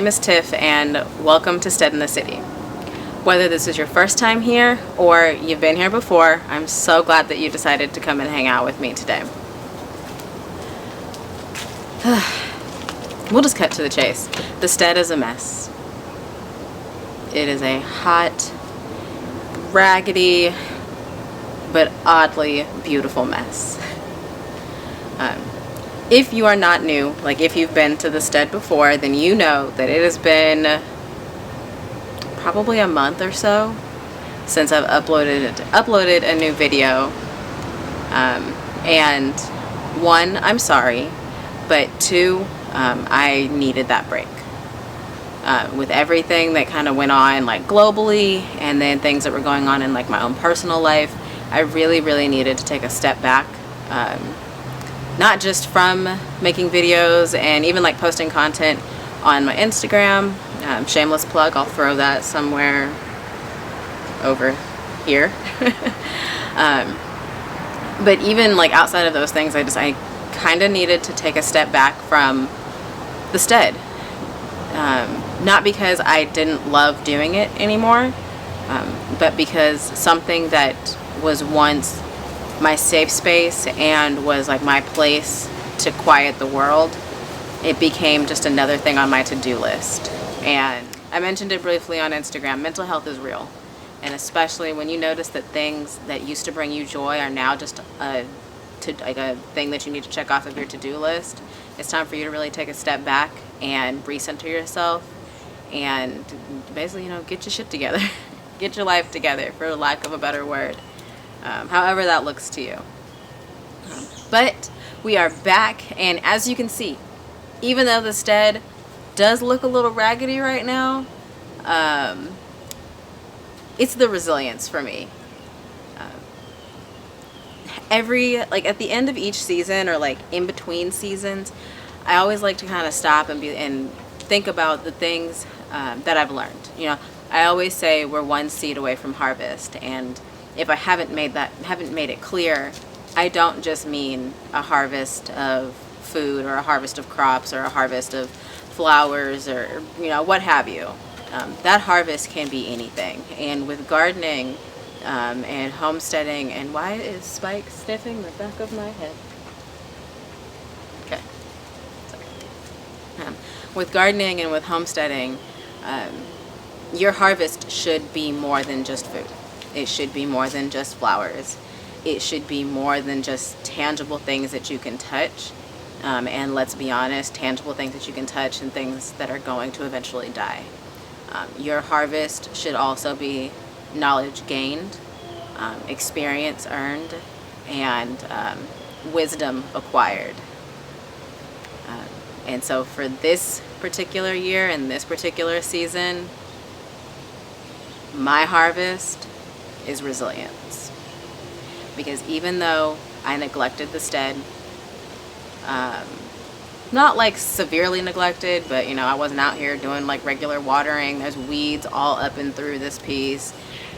name is Tiff, and welcome to Stead in the City. Whether this is your first time here or you've been here before, I'm so glad that you decided to come and hang out with me today. We'll just cut to the chase. The Stead is a mess. It is a hot, raggedy, but oddly beautiful mess. If you are not new, like if you've been to the Stead before, then you know that it has been probably a month or so since I've uploaded a new video. And one, I'm sorry, but two, I needed that break. With everything that kind of went on like globally, and then things that were going on in like my own personal life, I really needed to take a step back. Not just from making videos and even like posting content on my Instagram. Shameless plug, I'll throw that somewhere over here. But even like outside of those things, I kind of needed to take a step back from the Stead. Not because I didn't love doing it anymore, but because something that was once my safe space and was like my place to quiet the world, it became just another thing on my to-do list. And I mentioned it briefly on Instagram. Mental health is real, and especially when you notice that things that used to bring you joy are now just a thing that you need to check off of your to-do list. It's time for you to really take a step back and recenter yourself and basically, get your shit together. Get your life together, for lack of a better word. However that looks to you. But we are back, and as you can see, even though the Stead does look a little raggedy right now, it's the resilience for me. At the end of each season, or like in between seasons, I always like to kind of stop and think about the things that I've learned. I always say we're one seed away from harvest, and if I haven't made it clear, I don't just mean a harvest of food or a harvest of crops or a harvest of flowers or what have you. That harvest can be anything. And with gardening and homesteading, and why is Spike sniffing the back of my head? Okay, sorry. With gardening and with homesteading, your harvest should be more than just food. It should be more than just flowers. It should be more than just tangible things that you can touch. And let's be honest, tangible things that you can touch and things that are going to eventually die. Your harvest should also be knowledge gained, experience earned, and wisdom acquired. And so for this particular year and this particular season, my harvest is resilience. Because even though I neglected the Stead, not like severely neglected, but I wasn't out here doing like regular watering. There's weeds all up and through this piece.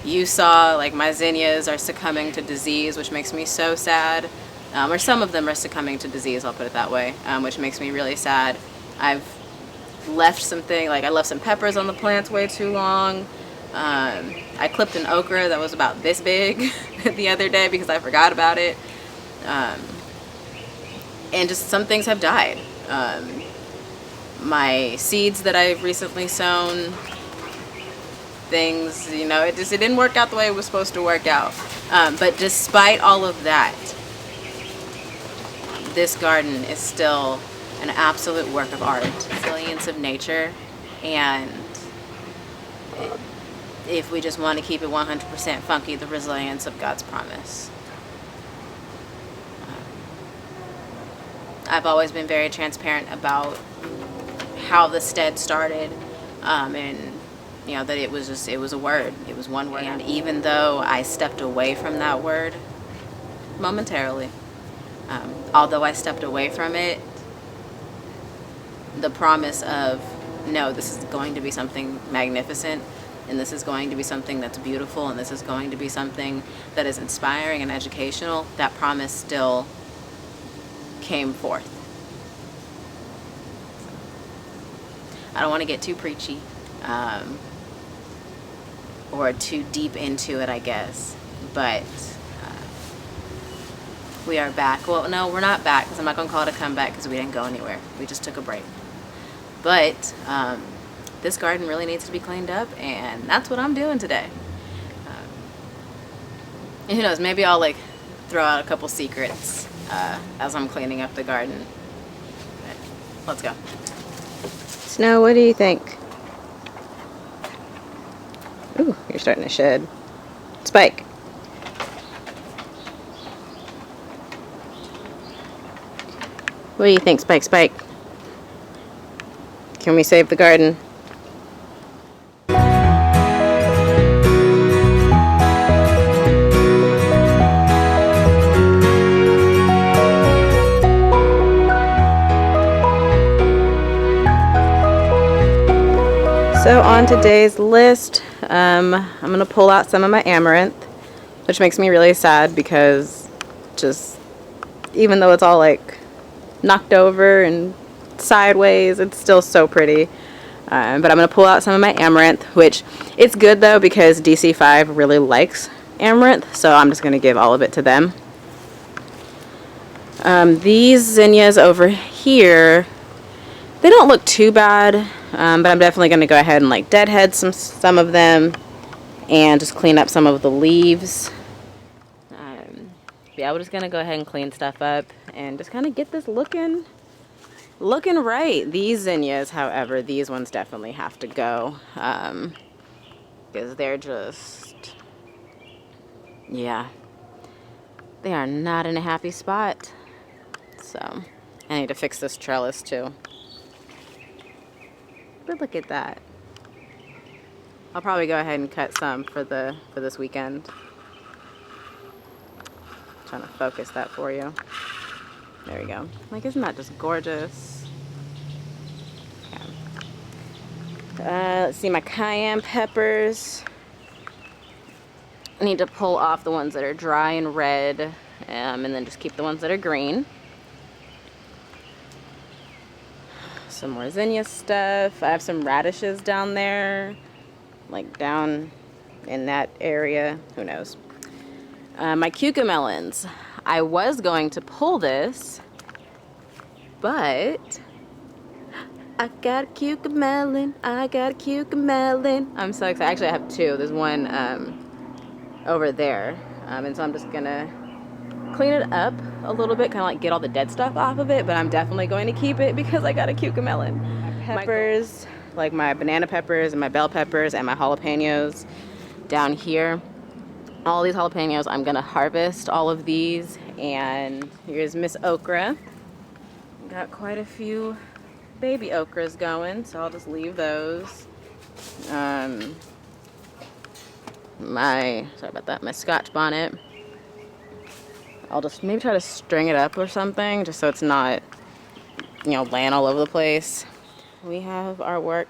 You saw like my zinnias are succumbing to disease, which makes me so sad. Or some of them are succumbing to disease, I'll put it that way, which makes me really sad. I've left something, like I left some peppers on the plants way too long. I clipped an okra that was about this big the other day because I forgot about it. And just some things have died. My seeds that I've recently sown, things, it didn't work out the way it was supposed to work out. But despite all of that, this garden is still an absolute work of art. Resilience of nature, and if we just want to keep it 100% funky, the resilience of God's promise. I've always been very transparent about how the Stead started, and that it was a word. It was one word. And even though I stepped away from that word momentarily, although I stepped away from it, the promise of, no, this is going to be something magnificent, and this is going to be something that's beautiful, and this is going to be something that is inspiring and educational, that promise still came forth. I don't want to get too preachy or too deep into it, I guess. But we are back. Well, no, we're not back, because I'm not going to call it a comeback because we didn't go anywhere. We just took a break. But this garden really needs to be cleaned up, and that's what I'm doing today. And who knows, maybe I'll like throw out a couple secrets as I'm cleaning up the garden. But let's go. Snow, what do you think? Ooh, you're starting to shed. Spike. What do you think, Spike? Spike? Can we save the garden? So on today's list, I'm going to pull out some of my amaranth, which makes me really sad because just, even though it's all like knocked over and sideways, it's still so pretty. But I'm going to pull out some of my amaranth, which it's good though because DC5 really likes amaranth, so I'm just going to give all of it to them. These zinnias over here, they don't look too bad. But I'm definitely going to go ahead and like deadhead some of them and just clean up some of the leaves. Yeah, we're just going to go ahead and clean stuff up and just kind of get this looking right. These zinnias, however, these ones definitely have to go because they're just, yeah, they are not in a happy spot. So I need to fix this trellis too. But look at that. I'll probably go ahead and cut some for this weekend. Trying to focus that for you. There we go. Like, isn't that just gorgeous? Okay. Let's see, my cayenne peppers. I need to pull off the ones that are dry and red, and then just keep the ones that are green. Some more zinnia stuff. I have some radishes down there, like down in that area. Who knows? My cucamelons. I was going to pull this, but I got a cucamelon. I got a cucamelon. I'm so excited. Actually, I have two. There's one over there, and so I'm just gonna clean it up a little bit, kind of like get all the dead stuff off of it, but I'm definitely going to keep it because I got a cucamelon. My peppers, like my banana peppers and my bell peppers and my jalapenos down here. All these jalapenos, I'm gonna harvest all of these. And here's Miss Okra. Got quite a few baby okras going, so I'll just leave those. My Scotch bonnet. I'll just maybe try to string it up or something, just so it's not, you know, laying all over the place. We have our work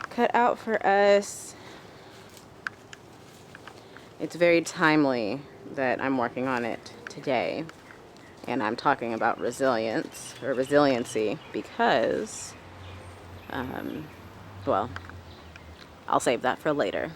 cut out for us. It's very timely that I'm working on it today, and I'm talking about resilience or resiliency because, well, I'll save that for later.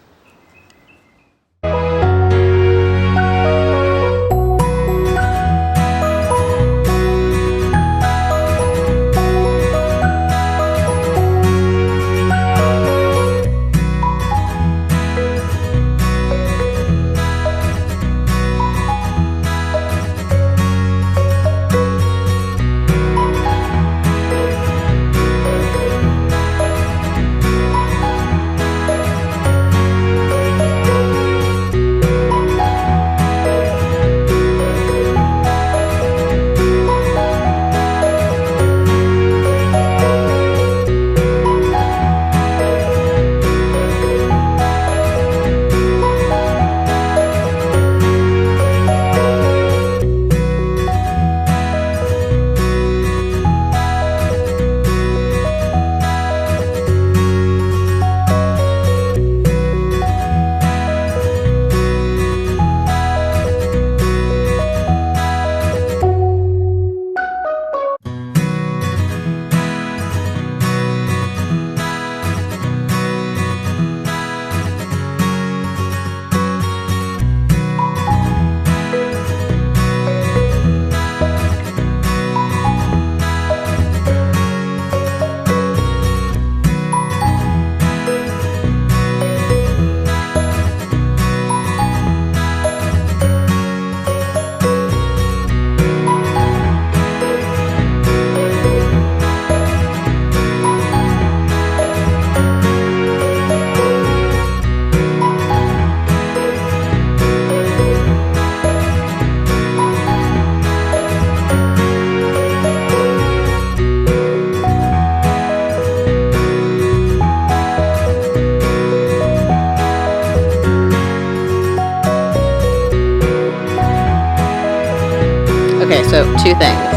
So 2 things.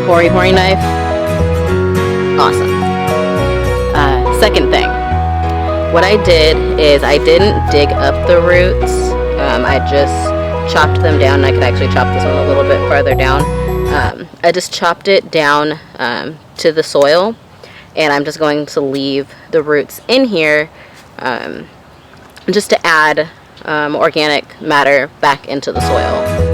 Hori knife, awesome. Second thing, what I did is I didn't dig up the roots. I just chopped them down. I could actually chop this one a little bit farther down. I just chopped it down to the soil, and I'm just going to leave the roots in here just to add organic matter back into the soil.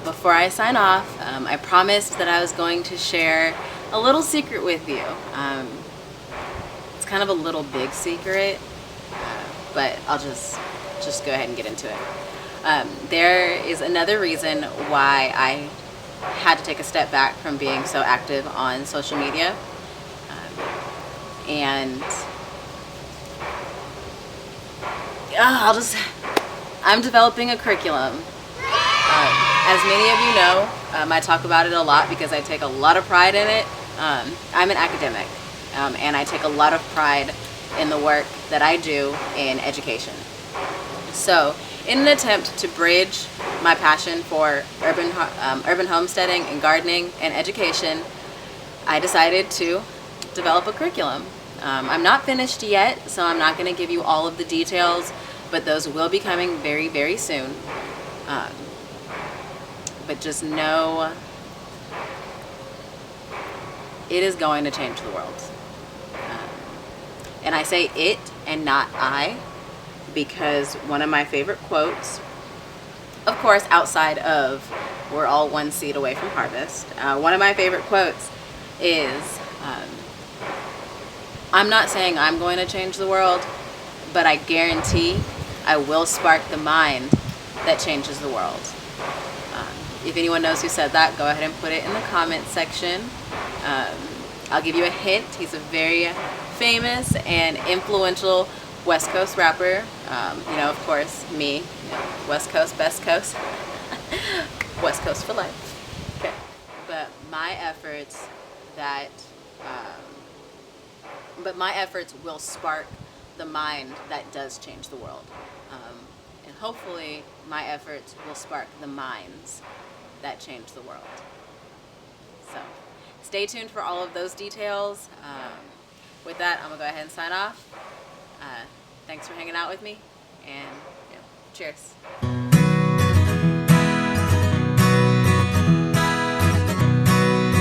Before I sign off, I promised that I was going to share a little secret with you. It's kind of a little big secret, but I'll just go ahead and get into it. There is another reason why I had to take a step back from being so active on social media, and I'm developing a curriculum. As many of you know, I talk about it a lot because I take a lot of pride in it. I'm an academic, and I take a lot of pride in the work that I do in education. So, in an attempt to bridge my passion for urban homesteading and gardening and education, I decided to develop a curriculum. I'm not finished yet, so I'm not going to give you all of the details, but those will be coming very, very soon. But just know it is going to change the world. And I say it and not I, because one of my favorite quotes, of course outside of we're all one seed away from harvest, one of my favorite quotes is, I'm not saying I'm going to change the world, but I guarantee I will spark the mind that changes the world. If anyone knows who said that, go ahead and put it in the comments section. I'll give you a hint. He's a very famous and influential West Coast rapper. You know, of course, me. You know, West Coast, best coast. West Coast for life. Okay. But my efforts will spark the mind that does change the world. And hopefully my efforts will spark the minds that change the world. So stay tuned for all of those details. With that, I'm going to go ahead and sign off. Thanks for hanging out with me, and cheers.